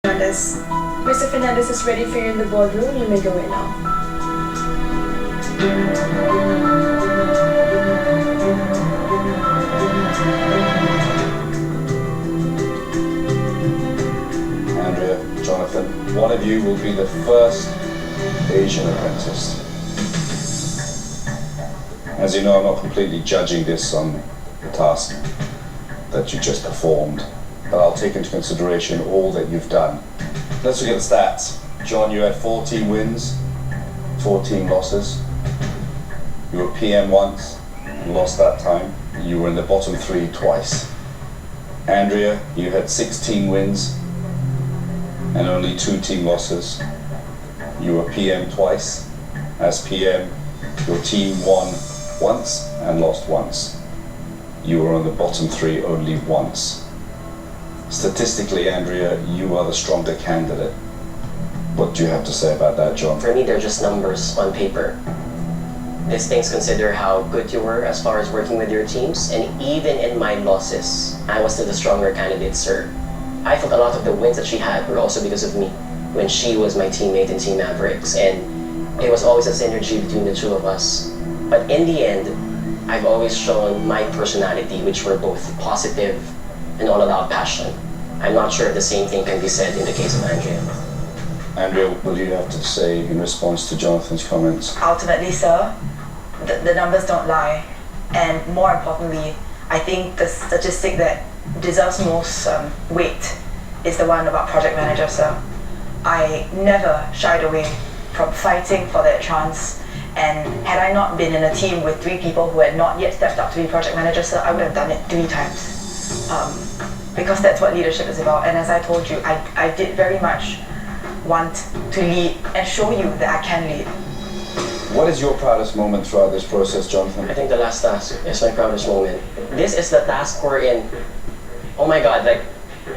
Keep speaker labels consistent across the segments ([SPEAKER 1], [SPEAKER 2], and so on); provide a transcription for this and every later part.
[SPEAKER 1] Fernandez. Mr. Fernandez is ready for you in the boardroom. You may go in now.
[SPEAKER 2] Andrea, Jonathan, one of you will be the first Asian apprentice. As you know, I'm not completely judging this on the task that you just performed, but I'll take into consideration all that you've done. Let's look at the stats. John, you had 14 wins, 14 losses. You were PM once, and lost that time. You were in the bottom three twice. Andrea, you had 16 wins and only 2 team losses. You were PM twice. As PM, your team won once and lost once. You were on the bottom three only once. Statistically, Andrea, you are the stronger candidate. What do you have to say about that, John?
[SPEAKER 3] For me, they're just numbers on paper. These things consider how good you were as far as working with your teams, and even in my losses, I was still the stronger candidate, sir. I thought a lot of the wins that she had were also because of me, when she was my teammate in Team Mavericks, and it was always a synergy between the two of us. But in the end, I've always shown my personality, which were both positive and all about passion. I'm not sure if the same thing can be said in the case of Andrea.
[SPEAKER 2] Andrea, what do you have to say in response to Jonathan's comments?
[SPEAKER 4] Ultimately, sir, the numbers don't lie. And more importantly, I think the statistic that deserves most weight is the one about project manager, sir. I never shied away from fighting for that chance. And had I not been in a team with 3 people who had not yet stepped up to be project manager, sir, I would have done it 3 times. Because that's what leadership is about. And as I told you, I did very much want to lead and show you that I can lead.
[SPEAKER 2] What is your proudest moment throughout this process, Jonathan?
[SPEAKER 3] I think the last task is my proudest moment. This is the task wherein, oh my God, like,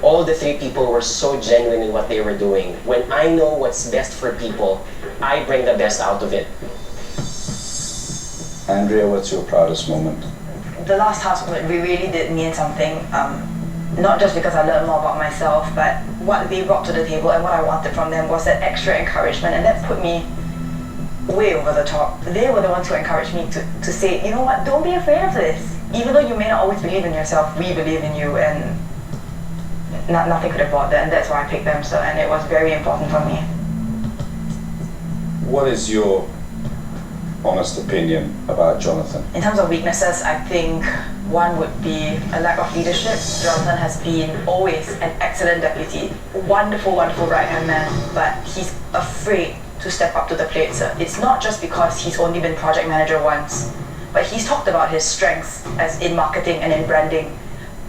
[SPEAKER 3] all the 3 people were so genuine in what they were doing. When I know what's best for people, I bring the best out of it.
[SPEAKER 2] Andrea, what's your proudest moment?
[SPEAKER 4] The last task really did mean something. Not just because I learned more about myself, but what they brought to the table and what I wanted from them was that extra encouragement, and that put me way over the top. They were the ones who encouraged me to say, you know what, don't be afraid of this. Even though you may not always believe in yourself, we believe in you, and nothing could have brought that, and that's why I picked them, so, and it was very important for me.
[SPEAKER 2] What is your honest opinion about Jonathan?
[SPEAKER 4] In terms of weaknesses, I think one would be a lack of leadership. Jonathan has been always an excellent deputy, wonderful, wonderful right-hand man, but he's afraid to step up to the plate, sir. It's not just because he's only been project manager once, but he's talked about his strengths as in marketing and in branding.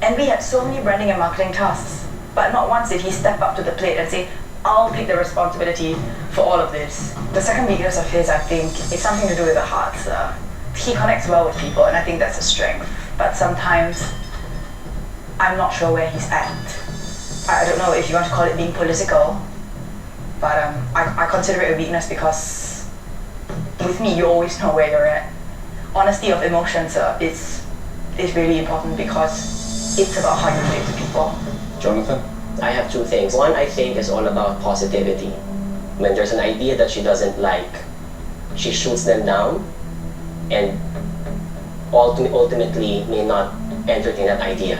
[SPEAKER 4] And we had so many branding and marketing tasks, but not once did he step up to the plate and say, I'll take the responsibility for all of this. The second weakness of his, I think, is something to do with the heart, sir. He connects well with people, and I think that's a strength. But sometimes, I'm not sure where he's at. I don't know if you want to call it being political, but I consider it a weakness because with me, you always know where you're at. Honesty of emotions is really important because it's about how you relate to people.
[SPEAKER 2] Jonathan?
[SPEAKER 3] I have 2 things. One, I think, is all about positivity. When there's an idea that she doesn't like, she shoots them down and ultimately may not entertain that idea.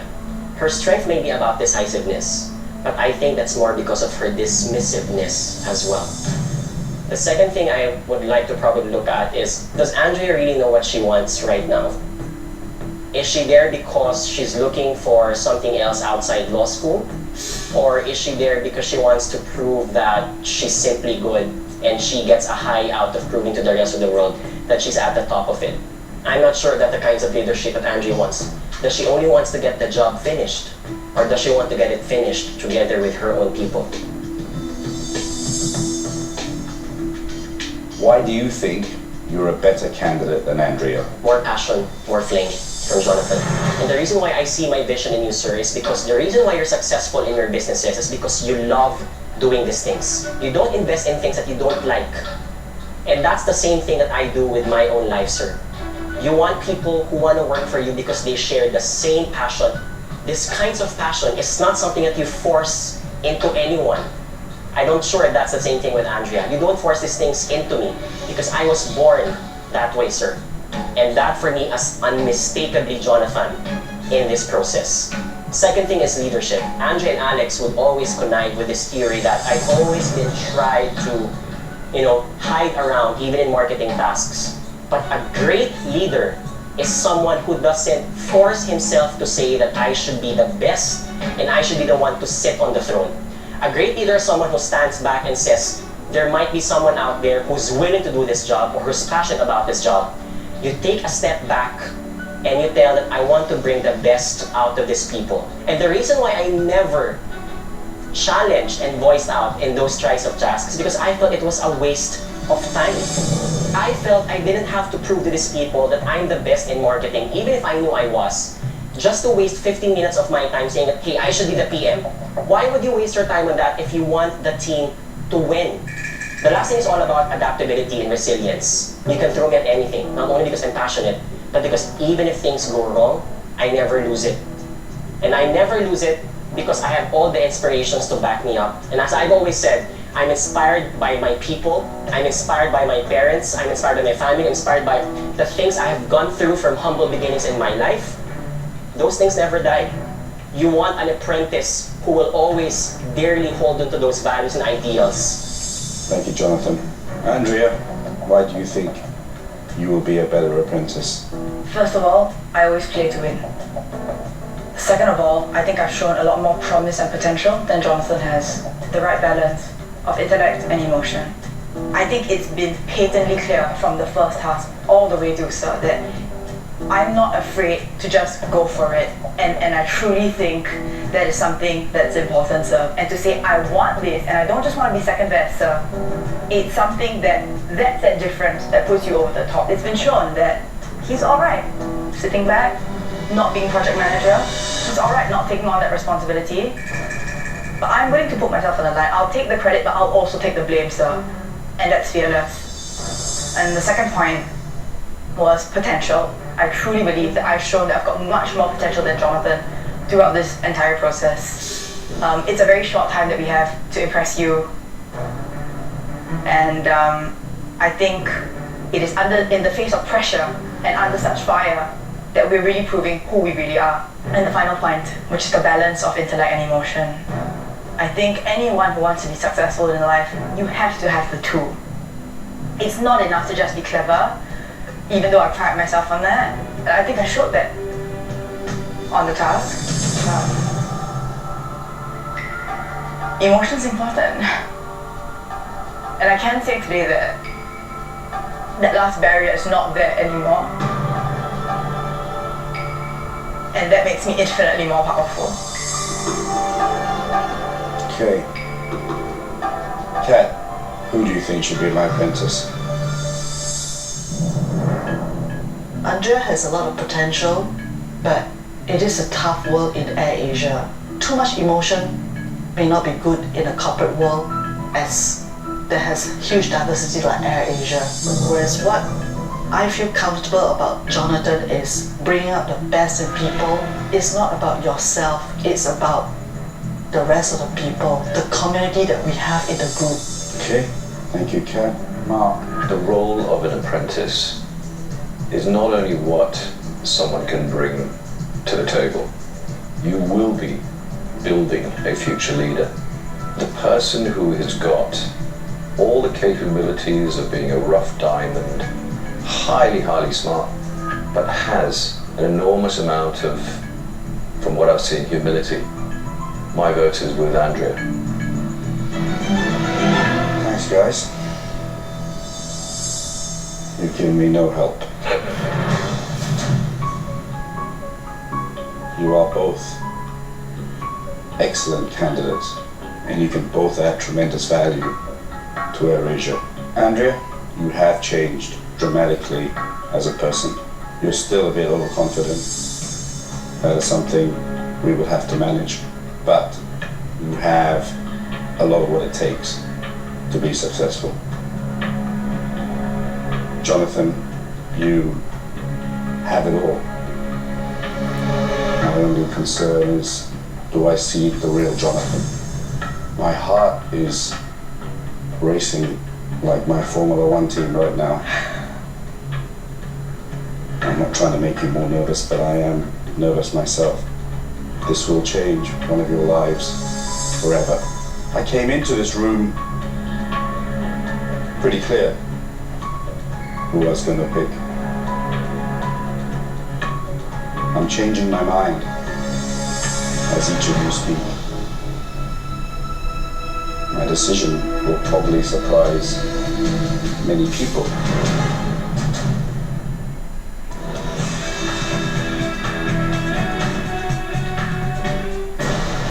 [SPEAKER 3] Her strength may be about decisiveness, but I think that's more because of her dismissiveness as well. The second thing I would like to probably look at is, does Andrea really know what she wants right now? Is she there because she's looking for something else outside law school? Or is she there because she wants to prove that she's simply good and she gets a high out of proving to the rest of the world that she's at the top of it? I'm not sure that the kinds of leadership that Andrea wants. Does she only wants to get the job finished? Or does she want to get it finished together with her own people?
[SPEAKER 2] Why do you think you're a better candidate than Andrea?
[SPEAKER 3] More passion, more flame from Jonathan. And the reason why I see my vision in you, sir, is because the reason why you're successful in your businesses is because you love doing these things. You don't invest in things that you don't like. And that's the same thing that I do with my own life, sir. You want people who want to work for you because they share the same passion. This kinds of passion is not something that you force into anyone. I don't sure if that's the same thing with Andrea. You don't force these things into me because I was born that way, sir. And that for me is unmistakably Jonathan in this process. Second thing is leadership. Andrea and Alex would always connive with this theory that I've always been tried to, hide around even in marketing tasks. But a great leader is someone who doesn't force himself to say that I should be the best and I should be the one to sit on the throne. A great leader is someone who stands back and says, there might be someone out there who's willing to do this job or who's passionate about this job. You take a step back and you tell that I want to bring the best out of these people. And the reason why I never challenged and voiced out in those tries of tasks is because I felt it was a waste of time. I felt I didn't have to prove to these people that I'm the best in marketing, even if I knew I was, just to waste 15 minutes of my time saying that, hey, I should be the PM. Why would you waste your time on that if you want the team to win? The last thing is all about adaptability and resilience. You can throw me at anything, not only because I'm passionate, but because even if things go wrong, I never lose it. And I never lose it because I have all the inspirations to back me up. And as I've always said, I'm inspired by my people, I'm inspired by my parents, I'm inspired by my family, I'm inspired by the things I have gone through from humble beginnings in my life. Those things never die. You want an apprentice who will always dearly hold on to those values and ideals.
[SPEAKER 2] Thank you, Jonathan. Andrea, why do you think you will be a better apprentice?
[SPEAKER 4] First of all, I always play to win. Second of all, I think I've shown a lot more promise and potential than Jonathan has. The right balance of intellect and emotion. I think it's been patently clear from the first task all the way through, sir, that I'm not afraid to just go for it. And I truly think that is something that's important, sir. And to say, I want this, and I don't just want to be second best, sir. It's something that's that difference that puts you over the top. It's been shown that he's alright sitting back, not being project manager. He's alright not taking on that responsibility. But I'm willing to put myself on the line. I'll take the credit, but I'll also take the blame, sir. And that's fearless. And the second point was potential. I truly believe that I've shown that I've got much more potential than Jonathan throughout this entire process. It's a very short time that we have to impress you. And I think it is in the face of pressure and under such fire that we're really proving who we really are. And the final point, which is the balance of intellect and emotion. I think anyone who wants to be successful in life, you have to have the two. It's not enough to just be clever, even though I pride myself on that. And I think I showed that on the task. Emotion's important. And I can say today that that last barrier is not there anymore. And that makes me infinitely more powerful.
[SPEAKER 2] Okay. Kat, who do you think should be my apprentice?
[SPEAKER 5] Andrea has a lot of potential, but it is a tough world in AirAsia. Too much emotion may not be good in a corporate world, as there has huge diversity like AirAsia. Whereas what I feel comfortable about Jonathan is bringing out the best in people. It's not about yourself, it's about the rest of the people, the community that we have in the group.
[SPEAKER 2] Okay, thank you, Kat. Mark.
[SPEAKER 6] The role of an apprentice is not only what someone can bring to the table. You will be building a future leader. The person who has got all the capabilities of being a rough diamond, highly, highly smart, but has an enormous amount of, from what I've seen, humility. My vote is with Andrea.
[SPEAKER 2] Thanks, guys. You've given me no help. You are both excellent candidates, and you can both add tremendous value to AirAsia. Andrea, you have changed dramatically as a person. You're still a bit overconfident. That is something we will have to manage. But you have a lot of what it takes to be successful. Jonathan, you have it all. My only concern is, do I see the real Jonathan? My heart is racing like my Formula One team right now. I'm not trying to make you more nervous, but I am nervous myself. This will change one of your lives forever. I came into this room pretty clear who I was going to pick. I'm changing my mind as each of you speak. My decision will probably surprise many people.